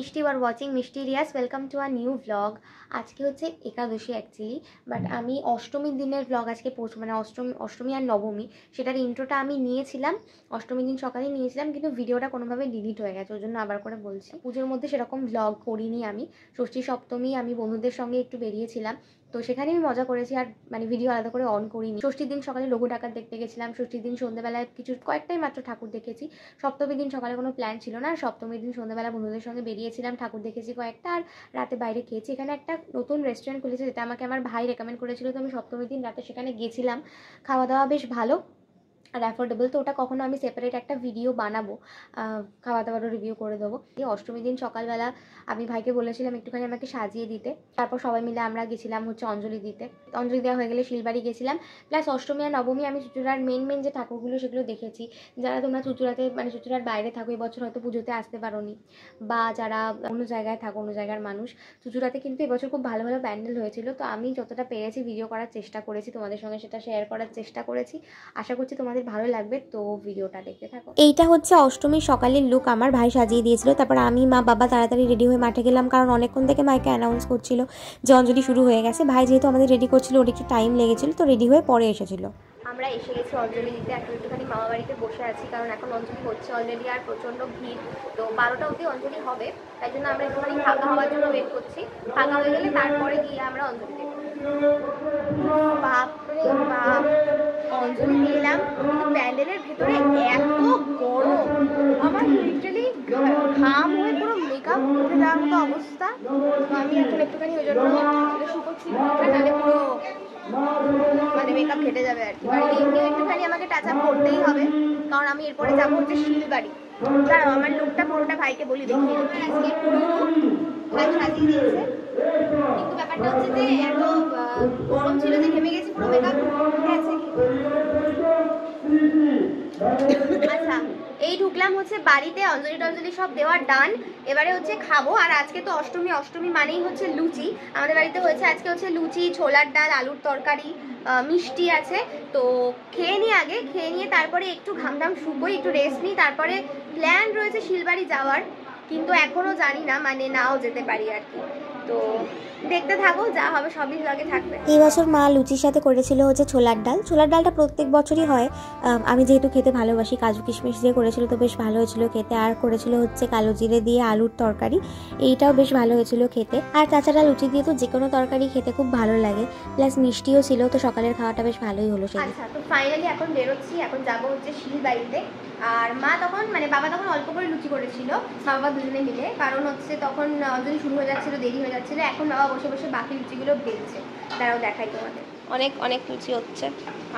মিষ্টি are watching মিষ্টি Riya's. Welcome to a new blog. আজকে হচ্ছে একাদশী অ্যাকচুয়ালি, বাট আমি অষ্টমীর দিনের ব্লগ আজকে মানে অষ্টমী আর নবমী সেটার ইন্ট্রোটা আমি নিয়েছিলাম অষ্টমীর দিন সকালে নিয়েছিলাম, কিন্তু ভিডিওটা কোনোভাবে ডিলিট হয়ে গেছে, ওই জন্য আবার করে বলছি। পুজোর মধ্যে সেরকম ব্লগ করিনি আমি। ষষ্ঠী সপ্তমী আমি বন্ধুদের সঙ্গে একটু বেরিয়েছিলাম, তো সেখানে আমি মজা করেছি, আর মানে ভিডিও আলাদা করে অন করিনি। ষষ্ঠীর দিন সকালে লঘু ডাকাত দেখতে গেছিলাম, ষষ্ঠীর দিন সন্ধ্যেবেলায় কয়েকটাই মাত্র ঠাকুর দেখেছি। সপ্তমীর দিন সকালে কোনো প্ল্যান ছিল না, আর সপ্তমীর দিন সন্ধ্যাবেলা বন্ধুদের সঙ্গে বেরিয়েছিলাম, ঠাকুর দেখেছি কয়েকটা, আর রাতে বাইরে খেয়েছি। এখানে একটা নতুন রেস্টুরেন্ট খুলেছে, যেটা আমাকে আমার ভাই রেকমেন্ড করেছিল, তো আমি সপ্তমীর দিন রাতে সেখানে গেছিলাম। খাওয়া দাওয়া বেশ ভালো আর অ্যাফোর্ডেবল, তো ওটা কখনো আমি সেপারেট একটা ভিডিও বানাবো, খাওয়া দাওয়ারও রিভিউ করে দেবো। এই অষ্টমীর দিন সকালবেলা আমি ভাইকে বলেছিলাম একটুখানি আমাকে সাজিয়ে দিতে, তারপর সবাই মিলে আমরা গেছিলাম হচ্ছে অঞ্জলি দিতে। অঞ্জলি দেওয়া হয়ে গেলে শিলবাড়ি গেছিলাম। প্লাস অষ্টমী আর নবমী আমি চুচুড়ার মেন যে ঠাকুরগুলো সেগুলো দেখেছি। যারা তোমরা চুচুড়াতে মানে চুচুড়ার বাইরে থাকো, এবছর হয়তো পুজোতে আসতে পারোনি, বা যারা অন্য জায়গায় থাকো, অন্য জায়গার মানুষ, চুচুড়াতে কিন্তু এবছর খুব ভালো ভালো প্যান্ডেল হয়েছিল। তো আমি যতটা পেরেছি ভিডিও করার চেষ্টা করেছি, তোমাদের সঙ্গে সেটা শেয়ার করার চেষ্টা করেছি। আশা করছি তোমাদের ভালো লাগবে, তো ভিডিওটা দেখতে থাকো। এইটা হচ্ছে অষ্টমীর সকালের লুক, আমার ভাই সাজিয়ে দিয়েছিল। তারপর আমি মা বাবা তাড়াতাড়ি রেডি হয়ে মাঠে গেলাম, কারণ অনেকক্ষণ থেকে মাইকে অ্যানাউন্স করছিল যে অঞ্জলি শুরু হয়ে গেছে। ভাই যেহেতু আমাদের রেডি করছিল, ওর একটু টাইম লেগেছিল, তো রেডি হয়ে পরে এসেছিল। আমরা এসে গেছি অঞ্জলি দিতে। এখন একটুখানি মামা বাড়িতে বসে আছি, কারণ এখন অঞ্জলি হচ্ছে অলরেডি, আর প্রচণ্ড ভিড়। তো 12টা অবধি অঞ্জলি হবে, তাই জন্য আমরা একটুখানি ফাঁকা হওয়ার জন্য ওয়েট করছি। ফাঁকা হয়ে গেলে তারপরে গিয়ে আমরা অঞ্জলি দেবো। বাপরে বাপ, অঞ্জলি দিলাম, কিন্তু প্যান্ডেলের ভেতরে এত গরম, আমার লিটারালি ঘাম হয়ে পুরো মেকআপ উঠে যাওয়ার মতো অবস্থা। তো আমি এখন একটুখানি ওই জন্য শুকোচ্ছি, নাহলে পুরো মানে মেকআপ ঘেটে যাবে আর কি। আর এমনিও একটুখানি আমাকে টাচ আপ করতেই হবে, কারণ আমি এরপরে যাবো হচ্ছে শিলবাড়ি। দাঁড়াও, আমার লুকটা পুরোটা ভাইকে বলি দেখিয়ে। আজকে পুরো ভাই সাজিয়ে দিয়েছে, কিন্তু ব্যাপারটা হচ্ছে যে এত গরম ছিল যে ঘেমে গেছি, পুরো মেকআপ গেছে। আচ্ছা, এই ঢুকলাম হচ্ছে বাড়িতে, অঞ্জলি টঞ্জলি সব দেওয়ার ডান। এবারে হচ্ছে খাবো। আর আজকে তো অষ্টমী মানেই হচ্ছে লুচি। আমাদের বাড়িতে হয়েছে আজকে হচ্ছে লুচি, ছোলার ডাল, আলুর তরকারি, মিষ্টি আছে। তো খেয়ে নিই, আগে খেয়ে নিয়ে তারপরে একটু ঘামটাম শুকোই, একটু রেস্ট নিই, তারপরে প্ল্যান রয়েছে শিলবাড়ি যাওয়ার, কিন্তু এখনো জানি না, মানে নাও যেতে পারি আর কি। তো দেখতে থাকো, যা হবে সবই ব্লগে থাকবে। এই বছর মা লুচির সাথে করেছিল হচ্ছে ছোলার ডালটা প্রত্যেক বছরই হয়। আমি যেহেতু খেতে ভালোবাসি, কাজু কিশমিশ দিয়ে করেছিল, তো বেশ ভালো হয়েছিল খেতে। আর করেছিল হচ্ছে কালো জিরে দিয়ে আলুর তরকারি, এইটাও বেশ ভালো হয়েছিল খেতে। আর তাছাড়া লুচি দিয়ে তো যে কোনো তরকারি খেতে খুব ভালো লাগে, প্লাস মিষ্টিও ছিল, তো সকালের খাওয়াটা বেশ ভালোই হলো। আচ্ছা, তো ফাইনালি এখন বেরোচ্ছি, এখন যাবো হচ্ছে শিলবাড়িতে। আর মা তখন মানে বাবা তখন অল্প করে লুচি করেছিল, বাবা দুজনে মিলে, কারণ হচ্ছে তখন অঞ্জলি শুরু হয়ে যাচ্ছিলো, দেরি হয়ে যাচ্ছিলো। এখন বাবা বসে বসে বাকি লুচিগুলো বেলছে, তারাও দেখাই তোমাদের। অনেক লুচি হচ্ছে,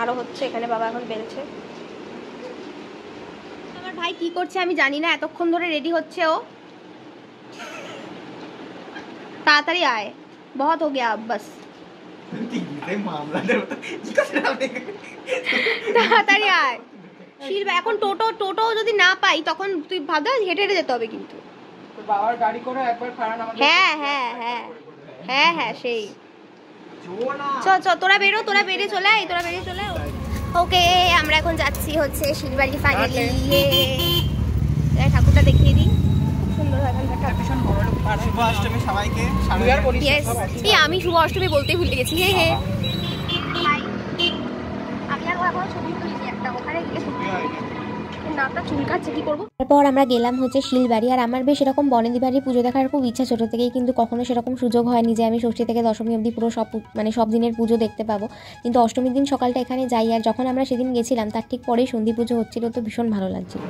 আরও হচ্ছে এখানে, বাবা এখন বেলছে। আমার ভাই কি করছে আমি জানি না, এতক্ষণ ধরে রেডি হচ্ছে ও। তাড়াতাড়ি আয়, বহুত হো গয়া বাস, তাড়াতাড়ি আয়। এখন টোটো যদি না পাই, তখন তুই ভাবনা হেঁটে যেতে হবে, কিন্তু বাবার গাড়ি করে একবার খারাপ আমাদের। হ্যাঁ সেই চ তোরা বেরিয়ে চলে আয়, ওকে। আমরা এখন যাচ্ছি হচ্ছে শিলবাড়ি ফাইনালি। ঠাকুরটা দেখিয়ে দিই, খুব সুন্দর হয় এখানকার। শুভ অষ্টমী সবাইকে। আমি শুভ অষ্টমী বলতেই ভুলে গেছি। আমি আর এখন ছবি তুলিনি একটা, ওখানে গিয়ে তারপর আমরা গেলাম হচ্ছে শিলবাড়ি। আর আমার বেশ এরকম বনেদি বাড়ি পুজো দেখার খুব ইচ্ছা ছোটো থেকেই, কিন্তু কখনো সেরকম সুযোগ হয়নি যে আমি ষষ্ঠী থেকে দশমী অবধি পুরো সব দিনের পুজো দেখতে পাবো। কিন্তু অষ্টমীর দিন সকালটা এখানে যাই, আর যখন আমরা সেদিন গেছিলাম তার ঠিক পরেই সন্ধি পুজো হচ্ছিল, তো ভীষণ ভালো লাগছিল।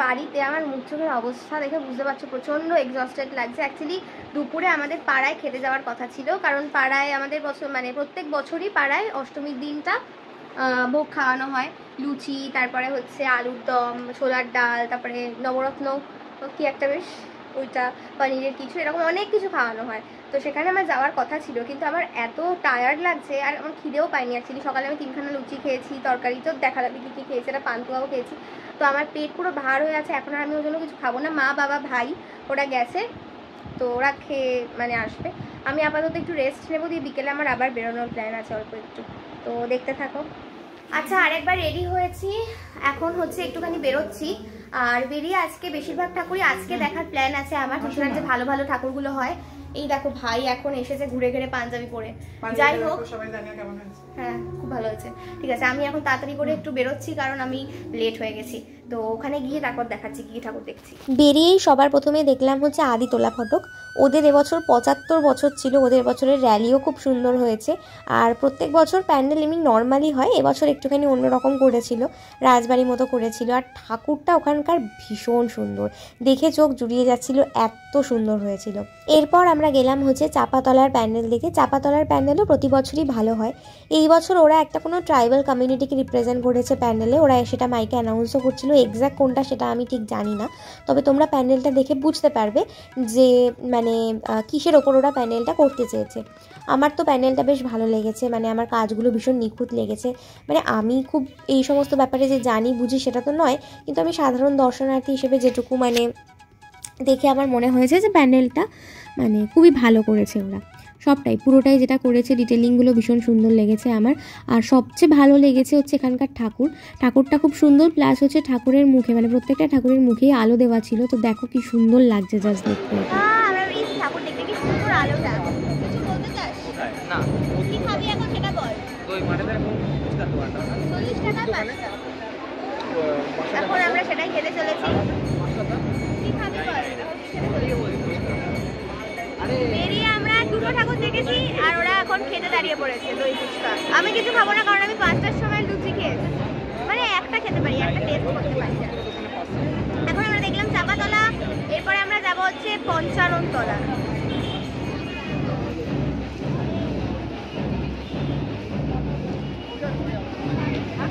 বাড়িতে আমার মুখ চোখের অবস্থা দেখে বুঝতে পারছো, প্রচণ্ড এক্সস্টেড লাগছে। অ্যাকচুয়ালি দুপুরে আমাদের পাড়ায় খেতে যাওয়ার কথা ছিল, কারণ পাড়ায় আমাদের প্রত্যেক বছরই পাড়ায় অষ্টমীর দিনটা ভোগ খাওয়ানো হয়। লুচি, তারপরে হচ্ছে আলুর দম, ছোলার ডাল, তারপরে নবরত্ন কি একটা বেশ ওইটা, পনিরের কিছু, এরকম অনেক কিছু খাওয়ানো হয়। তো সেখানে আমার যাওয়ার কথা ছিল, কিন্তু আমার এত টায়ার্ড লাগছে আর আমার খিদেও পাইনি অ্যাকচুয়ালি। সকালে আমি 3খানা লুচি খেয়েছি, তরকারি তো দেখালাম কী কী খেয়েছি, একটা পান্তুয়াও খেয়েছি। তো আমার পেট পুরো ভার হয়ে আছে, এখন আর আমি ওই জন্য কিছু খাবো না। মা, বাবা, ভাই ওরা গেছে, তো ওরা খেয়ে মানে আসবে। আমি আপাতত একটু রেস্ট নেবো, দিয়ে বিকেলে আমার আবার বেরোনোর প্ল্যান আছে অল্প একটু, তো দেখতে থাকো। আচ্ছা, আরেকবার রেডি হয়েছি, এখন হচ্ছে একটুখানি বেরোচ্ছি। আর বেরিয়ে আজকে বেশিরভাগ ঠাকুরই আজকে দেখার প্ল্যান আছে আমার। চুচুড়ার যে ভালো ভালো ঠাকুরগুলো হয়, এই দেখো ভাই এখন এসেছে ঘুরে ঘুরে পাঞ্জাবি পরে। যাই হোক, হ্যাঁ খুব ভালো হয়েছে। ঠিক আছে, আমি এখন তাড়াতাড়ি করে একটু বেরোচ্ছি, কারণ আমি লেট হয়ে গেছি। তো ওখানে গিয়ে তারপর দেখাচ্ছি কি ঠাকুর দেখছি। বেরিয়েই সবার প্রথমে দেখলাম হচ্ছে আদিতোলা ফটক। ওদের এবছর 75 বছর ছিল, ওদের বছরের র্যালিও খুব সুন্দর হয়েছে। আর প্রত্যেক বছর প্যান্ডেল এমনি নর্মালি হয়, এবছর একটুখানি অন্যরকম করেছিল, রাজবাড়ির মতো করেছিল। আর ঠাকুরটা ওখানকার ভীষণ সুন্দর, দেখে চোখ জুড়িয়ে যাচ্ছিল, এত সুন্দর হয়েছিল। এরপর আমরা গেলাম হচ্ছে চাপাতলার প্যান্ডেল দেখে। চাপাতলার প্যান্ডেলও প্রতি বছরই ভালো হয়। এই বছর ওরা একটা কোনো ট্রাইবাল কমিউনিটিকে রিপ্রেজেন্ট করেছে প্যান্ডেলে, ওরা সেটা মাইকে অ্যানাউন্সও করছিল। এক্স্যাক্ট কোনটা সেটা আমি ঠিক জানি না, তবে তোমরা প্যান্ডেলটা দেখে বুঝতে পারবে যে মানে কিসের ওপর ওরা প্যান্ডেলটা করতে চেয়েছে। আমার তো প্যান্ডেলটা বেশ ভালো লেগেছে, মানে আমার কাজগুলো ভীষণ নিখুঁত লেগেছে। মানে আমি খুব এই সমস্ত ব্যাপারে যে জানি বুঝি সেটা তো নয়, কিন্তু আমি সাধারণ দর্শনার্থী হিসেবে যেটুকু মানে দেখে আমার মনে হয়েছে যে প্যান্ডেলটা মানে খুবই ভালো করেছে ওরা। সবটাই পুরোটাই যেটা করেছে ডিটেলিংগুলো ভীষণ সুন্দর লেগেছে আমার। আর সবচেয়ে ভালো লেগেছে হচ্ছে এখানকার ঠাকুরটা খুব সুন্দর, প্লাস হচ্ছে ঠাকুরের মুখে মানে প্রত্যেকটা ঠাকুরের মুখেই আলো দেওয়া ছিল। তো দেখো কি সুন্দর লাগছে জাস্ট দেখতে। ঠাকুর দেখতে কি সুন্দর আলোটা। কিছু বলতে চাস? না। কি খাবি এখন সেটা বল। দই মানে এরকম 40 টাকা 5টা। এখন আমরা সেটাই খেতে চলেছি। কি খাবি বল। বেরিয়ে আমরা দুটো ঠাকুর দেখেছি আর ওরা এখন খেতে দাঁড়িয়ে পড়েছে দই ফুচকা। আমি কিছু খাবো না, কারণ আমি 5টার সময় লুচি খেয়েছি, মানে একটা খেতে পারি, একটা টেস্ট করতে পারি। এখন আমরা দেখলাম চাপাতলা, এরপরে আমরা যাবো হচ্ছে পঞ্চাননতলা।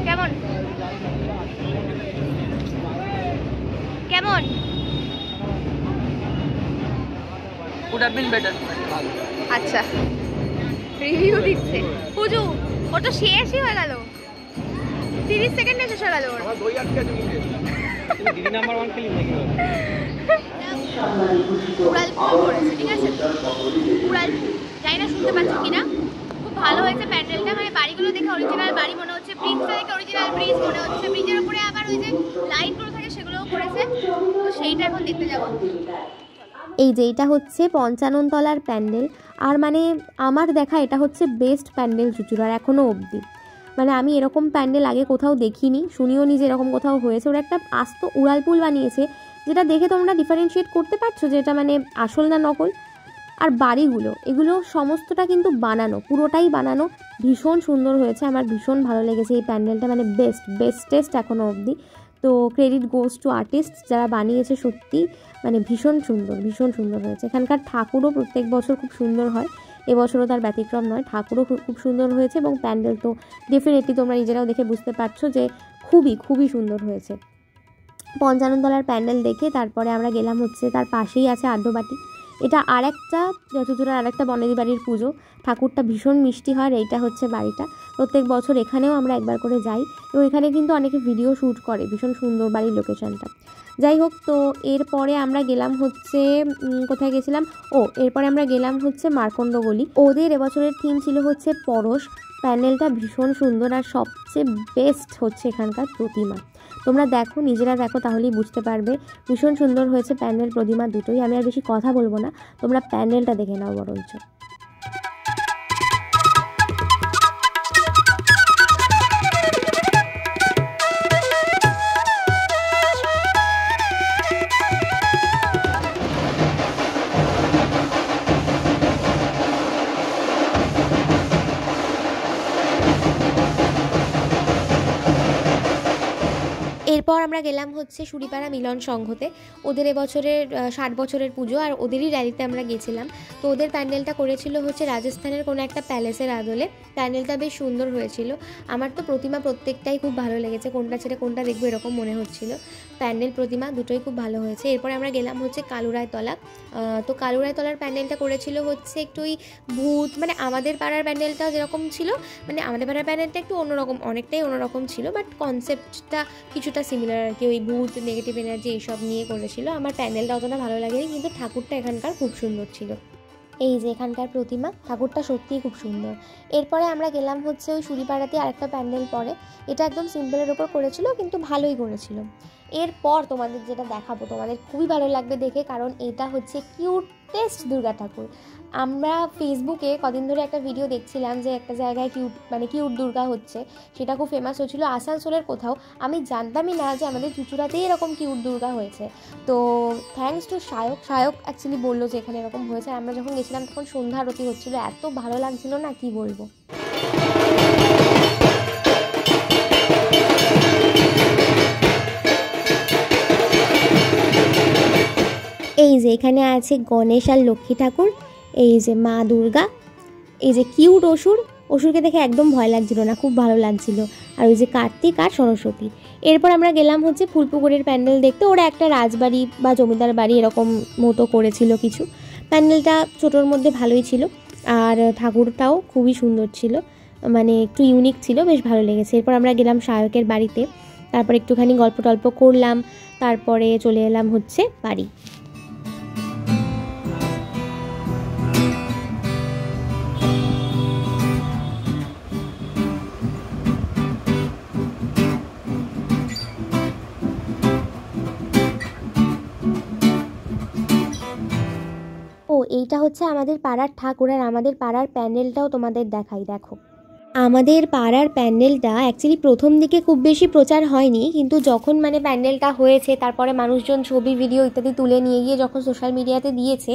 কেমন কেমন would have been better. আচ্ছা, রিভিউ দিচ্ছে পুজু। ওর তো শেষই হয়ে গেল, 30 সেকেন্ডে শেষ হয়ে গেল ওর। আমার দই আটকে আছে মুখে। তুমি দিদি নাম্বার 1 খেলি নাকি? উড়াল পুল করেছে, ঠিক আছে, উড়াল পুল। জানি না শুনতে পাচ্ছ কিনা। খুব ভালো হয়েছে প্যান্ডেলটা, মানে বাড়িগুলো দেখে অরিজিনাল বাড়ি মনে হচ্ছে, ব্রিজটা দেখে অরিজিনাল ব্রিজ মনে হচ্ছে। ব্রিজের উপরে আবার ওই যে লাইটগুলো থাকে সেগুলোও করেছে, তো সেইটা এখন দেখতে যাবো। এই যে এটা হচ্ছে পঞ্চাননতলার প্যান্ডেল, আর মানে আমার দেখা এটা হচ্ছে বেস্ট প্যান্ডেল চুচুড়ার এখনও অবধি। মানে আমি এরকম প্যান্ডেল আগে কোথাও দেখিনি, শুনিও নি যে এরকম কোথাও হয়েছে। ওরা একটা আস্ত উড়ালপুল বানিয়েছে, যেটা দেখে তোমরা ডিফারেন্সিয়েট করতে পারছো যে এটা মানে আসল না নকল। আর বাড়িগুলো এগুলো সমস্তটা কিন্তু বানানো, পুরোটাই বানানো, ভীষণ সুন্দর হয়েছে। আমার ভীষণ ভালো লেগেছে এই প্যান্ডেলটা, মানে বেস্টেস্ট এখনও অবধি। তো ক্রেডিট গোজ টু আর্টিস্ট যারা বানিয়েছে, সত্যি মানে ভীষণ সুন্দর হয়েছে। এখানকার ঠাকুরও প্রত্যেক বছর খুব সুন্দর হয়, এবছরও তার ব্যতিক্রম নয়। ঠাকুরও খুব সুন্দর হয়েছে এবং প্যান্ডেল তো ডেফিনেটলি তোমরা নিজেরাও দেখে বুঝতে পারছো যে খুবই সুন্দর হয়েছে। পঞ্চাননতলার প্যান্ডেল দেখে তারপরে আমরা গেলাম হচ্ছে, তার পাশেই আছে আদ্যবাটি। এটা আরেকটা চুচুড়ার আরেকটা বনেদি বাড়ির পুজো। ঠাকুরটা ভীষণ মিষ্টি হয়। এইটা হচ্ছে বাড়িটা, প্রত্যেক বছর এখানেও আমরা একবার করে যাই এবং এখানে কিন্তু অনেকে ভিডিও শ্যুট করে, ভীষণ সুন্দর বাড়ির লোকেশনটা। যাই হোক, তো এরপরে আমরা গেলাম হচ্ছে কোথায় গেছিলাম, এরপরে আমরা গেলাম হচ্ছে মার্কণ্ড গলি। ওদের এবছরের থিম ছিল হচ্ছে পরশ। প্যান্ডেলটা ভীষণ সুন্দর, আর সবচেয়ে বেস্ট হচ্ছে এখানকার প্রতিমা। তোমরা দেখো, নিজেরা দেখো, তাহলেই বুঝতে পারবে ভীষণ সুন্দর হয়েছে প্যান্ডেল প্রতিমা দুটোই। আমি আর বেশি কথা বলবো না, তোমরা প্যান্ডেলটা দেখে নাও বরঞ্চ। এরপর আমরা গেলাম হচ্ছে সুরিপাড়া মিলন সংঘতে। ওদের এবছরের 60 বছরের পুজো, আর ওদেরই র্যালিতে আমরা গেছিলাম। তো ওদের প্যান্ডেলটা করেছিল হচ্ছে রাজস্থানের কোনো একটা প্যালেসের আদলে। প্যান্ডেলটা বেশ সুন্দর হয়েছিল। আমার তো প্রতিমা প্রত্যেকটাই খুব ভালো লেগেছে, কোনটা ছেড়ে কোনটা দেখবো এরকম মনে হচ্ছিল। প্যান্ডেল প্রতিমা দুটোই খুব ভালো হয়েছে। এরপরে আমরা গেলাম হচ্ছে কালুরায়তলা। তো কালুরায়তলার প্যান্ডেলটা করেছিল হচ্ছে একটু ওই ভূত, মানে আমাদের পাড়ার প্যান্ডেলটা যেরকম ছিল, মানে আমাদের পাড়ার প্যান্ডেলটা একটু অন্যরকম, অনেকটাই অন্যরকম ছিল, বাট কনসেপ্টটা কিছুটা সিমিলার আর কি, ওই ভূত নেগেটিভ এনার্জি এইসব নিয়ে করেছিল। আমার প্যান্ডেলটা অতটা ভালো লাগেনি, কিন্তু ঠাকুরটা এখানকার খুব সুন্দর ছিল। এই যে এখানকার প্রতিমা, ঠাকুরটা সত্যিই খুব সুন্দর। এরপরে আমরা গেলাম হচ্ছে ওই সুরিপাড়াতে আরেকটা প্যান্ডেল পরে, এটা একদম সিম্পলের ওপর করেছিল কিন্তু ভালোই করেছিল। এরপর তোমাদের যেটা দেখাবো তোমাদের খুবই ভালো লাগবে দেখে, কারণ এটা হচ্ছে কিউটেস্ট দুর্গা ঠাকুর। আমরা ফেসবুকে কদিন ধরে একটা ভিডিও দেখছিলাম যে একটা জায়গায় কিউট দুর্গা হচ্ছে, সেটা খুব ফেমাস হয়েছিল আসানসোলের কোথাও। আমি জানতামই না যে আমাদের চুঁচুড়াতেই এরকম কিউট দুর্গা হয়েছে। তো থ্যাঙ্কস টু সায়ক অ্যাকচুয়ালি বললো যে এখানে এরকম হয়েছে। আমরা যখন গেছিলাম তখন সন্ধ্যা আরতি হচ্ছিলো, এত ভালো লাগছিল না কি বলবো। এই যে এখানে আছে গণেশ আর লক্ষ্মী ঠাকুর, এই যে মা দুর্গা, এই যে কিউট অসুরকে দেখে একদম ভয় লাগছিল না, খুব ভালো লাগছিল। আর ওই যে কার্তিক আর সরস্বতী। এরপর আমরা গেলাম হচ্ছে ফুলপুকুরের প্যান্ডেল দেখতে। ওরা একটা রাজবাড়ি বা জমিদার বাড়ি এরকম মতো করেছিল কিছু। প্যান্ডেলটা ছোটোর মধ্যে ভালোই ছিল, আর ঠাকুরটাও খুবই সুন্দর ছিল, মানে একটু ইউনিক ছিল, বেশ ভালো লেগেছে। এরপর আমরা গেলাম সায়কের বাড়িতে, তারপর একটুখানি গল্প টল্প করলাম, তারপরে চলে এলাম হচ্ছে বাড়ি। এইটা হচ্ছে আমাদের পাড়ার ঠাকুর, আর আমাদের পাড়ার প্যান্ডেলটাও তোমাদের দেখাই, দেখো। আমাদের পাড়ার প্যান্ডেলটা অ্যাকচুয়ালি প্রথম দিকে খুব বেশি প্রচার হয়নি, কিন্তু যখন মানে প্যান্ডেলটা হয়েছে তারপরে মানুষজন ছবি ভিডিও ইত্যাদি তুলে নিয়ে গিয়ে যখন সোশ্যাল মিডিয়াতে দিয়েছে,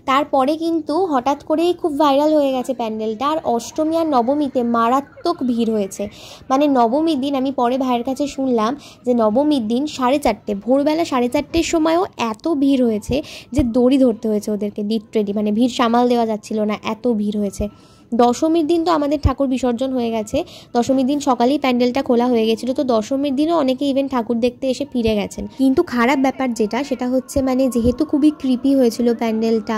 তারপরে কিন্তু হঠাৎ করেই খুব ভাইরাল হয়ে গেছে প্যান্ডেলটা। আর অষ্টমী আর নবমীতে মারাত্মক ভিড় হয়েছে। মানে নবমীর দিন আমি পরে ভাইয়ের কাছে শুনলাম যে নবমীর দিন 4:30 ভোরবেলা 4:30 সময়ও এত ভিড় হয়েছে যে দড়ি ধরতে হয়েছে ওদেরকে লিটারেলি, মানে ভিড় সামাল দেওয়া যাচ্ছিল না, এত ভিড় হয়েছে। দশমীর দিন তো আমাদের ঠাকুর বিসর্জন হয়ে গেছে, দশমীর দিন সকালেই প্যান্ডেলটা খোলা হয়ে গেছিলো, তো দশমীর দিনও অনেকে ইভেন ঠাকুর দেখতে এসে ফিরে গেছেন। কিন্তু খারাপ ব্যাপার যেটা, সেটা হচ্ছে মানে যেহেতু খুবই ক্রিপি হয়েছিল প্যান্ডেলটা,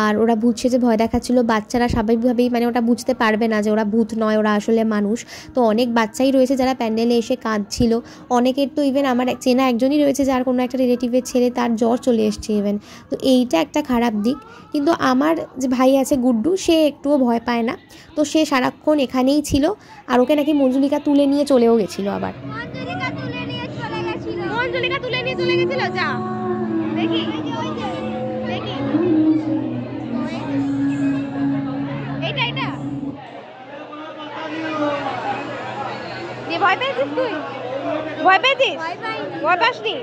আর ওরা ভূত সেজে ভয় দেখাচ্ছিল, বাচ্চারা স্বাভাবিকভাবেই মানে ওটা বুঝতে পারবে না যে ওরা ভূত নয়, ওরা আসলে মানুষ। তো অনেক বাচ্চাই রয়েছে যারা প্যান্ডেলে এসে কাঁদছিল, অনেকের তো ইভেন আমার চেনা একজনই রয়েছে যার কোনো একটা রিলেটিভের ছেলে, তার জ্বর চলে এসছে ইভেন। তো এইটা একটা খারাপ দিক। কিন্তু আমার যে ভাই আছে গুড্ডু, সে একটুও ভয় পায় না, তো সে সারাক্ষণ এখানেই ছিল। আর ওকে নাকি মঞ্জুলিকা তুলে নিয়ে চলেও গেছিল, আবার মঞ্জুলিকা তুলে নিয়ে চলে গেছিল। যা দেখি এটা ভয় পেয়েছিস তুই? ভয় পেয়েছিস? ভয় পাসনি?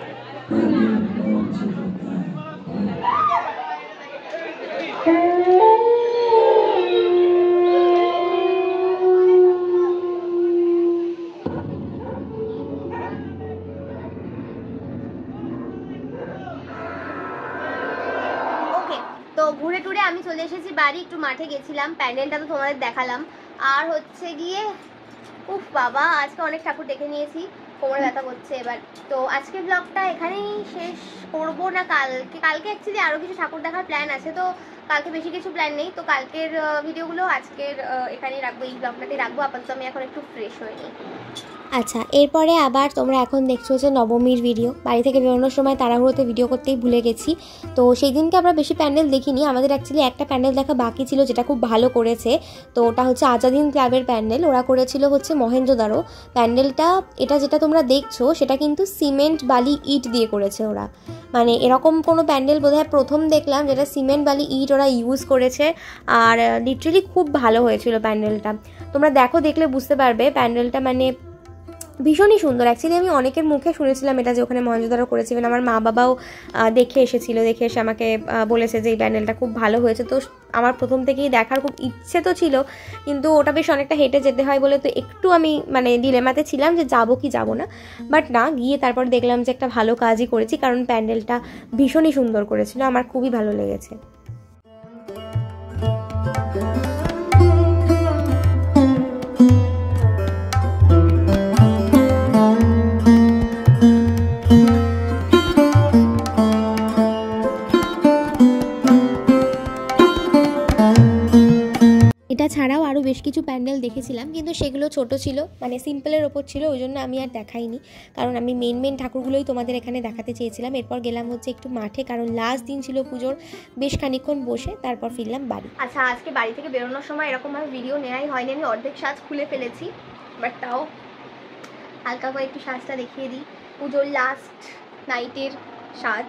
তো ঘুরে টুরে আমি চলে এসেছি বাড়ি, একটু মাঠে গেছিলাম, প্যান্ডেলটা তো তোমাদের দেখালাম। আর হচ্ছে গিয়ে উফ বাবা, আজকে অনেক ঠাকুর দেখে নিয়েছি, কোমরে ব্যথা করছে এবার। তো আজকে ব্লগটা এখানেই শেষ করব না, কালকে অ্যাকচুয়ালি আরও কিছু ঠাকুর দেখার প্ল্যান আছে, তো কালকে বেশি কিছু প্ল্যান নেই। তো কালকের ভিডিওগুলো আজকের এখানেই রাখবো, এই ব্লগটাতেই রাখবো। আপাতত আমি এখন একটু ফ্রেশ হয়ে নিই। আচ্ছা, এরপরে আবার তোমরা এখন দেখছো যে নবমীর ভিডিও। বাড়ি থেকে বেরোনোর সময় তাড়াহুড়োতে ভিডিও করতেই ভুলে গেছি। তো সেই দিনকে আমরা বেশি প্যান্ডেল দেখিনি, আমাদের অ্যাকচুয়ালি একটা প্যান্ডেল দেখা বাকি ছিল যেটা খুব ভালো করেছে। তো ওটা হচ্ছে আজাদ হিন্দ ক্লাবের প্যান্ডেল, ওরা করেছিল হচ্ছে মহেঞ্জোদারো প্যান্ডেলটা। এটা যেটা তোমরা দেখছো সেটা কিন্তু সিমেন্ট বালি ইট দিয়ে করেছে ওরা, মানে এরকম কোনো প্যান্ডেল বোধহয় প্রথম দেখলাম যেটা সিমেন্ট বালি ইট ওরা ইউজ করেছে। আর লিটারেলি খুব ভালো হয়েছিল প্যান্ডেলটা, তোমরা দেখলে বুঝতে পারবে প্যান্ডেলটা মানে ভীষণই সুন্দর। অ্যাকচুয়ালি আমি অনেকের মুখে শুনেছিলাম এটা যে ওখানে মহেঞ্জোদারো করেছিলেন, আমার মা বাবাও দেখে এসে আমাকে বলেছে যে এই প্যান্ডেলটা খুব ভালো হয়েছে। তো আমার প্রথম থেকেই দেখার খুব ইচ্ছে তো ছিল, কিন্তু ওটা বেশ অনেকটা হেঁটে যেতে হয় বলে তো একটু আমি মানে ডিলেমাতে ছিলাম যে যাবো কি যাবো না, বাট না গিয়ে তারপর দেখলাম যে একটা ভালো কাজই করেছি, কারণ প্যান্ডেলটা ভীষণই সুন্দর করেছিল, আমার খুবই ভালো লেগেছে। এটা ছাড়াও আরও বেশ কিছু প্যান্ডেল দেখেছিলাম, কিন্তু সেগুলো ছোট ছিল, মানে সিম্পলের ওপর ছিল, ওই জন্য আমি আর দেখাইনি, কারণ আমি মেন ঠাকুরগুলোই তোমাদের এখানে দেখাতে চেয়েছিলাম। এরপর গেলাম হচ্ছে একটু মাঠে, কারণ লাস্ট দিন ছিল পুজোর, বেশ খানিকক্ষণ বসে তারপর ফিরলাম বাড়ি। আচ্ছা, আজকে বাড়ি থেকে বেরোনোর সময় এরকমভাবে ভিডিও নেওয়াই হয়নি, আমি অর্ধেক সাজ খুলে ফেলেছি, বাট তাও হালকা করে একটু সাজটা দেখিয়ে দিই, পুজোর লাস্ট নাইটের সাজ।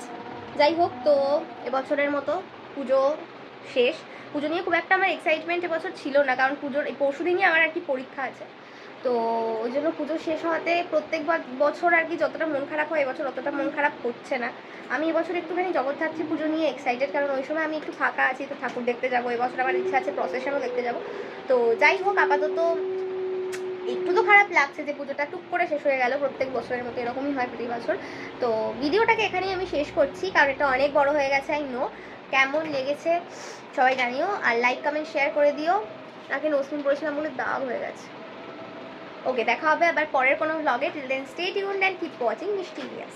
যাই হোক, তো এবছরের মতো পুজো শেষ। পুজো নিয়ে খুব একটা আমার এক্সাইটমেন্ট এবছর ছিল না, কারণ পুজোর এই পরশু দিনই আমার আর কি পরীক্ষা আছে, তো ওই জন্য পুজো শেষ হওয়াতে প্রত্যেক বছর আর কি যতটা মন খারাপ হয় এবছর অতটা মন খারাপ হচ্ছে না। আমি এবছর একটুখানি জগদ্ধাত্রী পুজো নিয়ে এক্সাইটেড, কারণ ওই সময় আমি একটু ফাঁকা আছি, তো ঠাকুর দেখতে যাবো, এবছর আমার ইচ্ছা আছে প্রসেশনও দেখতে যাবো। তো যাই হোক, আপাতত একটু তো খারাপ লাগছে যে পুজোটা টুক করে শেষ হয়ে গেল, প্রত্যেক বছরের মতো এরকমই হয় প্রতি বছর। তো ভিডিওটাকে এখানেই আমি শেষ করছি, কারণ এটা অনেক বড় হয়ে গেছে, আই নো। কেমন লেগেছে সবাই জানিও, আর লাইক কমেন্ট শেয়ার করে দিও। নাকি নোসপিন পড়েছিলাম বলে দাগ হয়ে গেছে। ওকে, দেখা হবে আবার পরের কোনো ভ্লগে। Till then stay tuned and keep watching mysterious.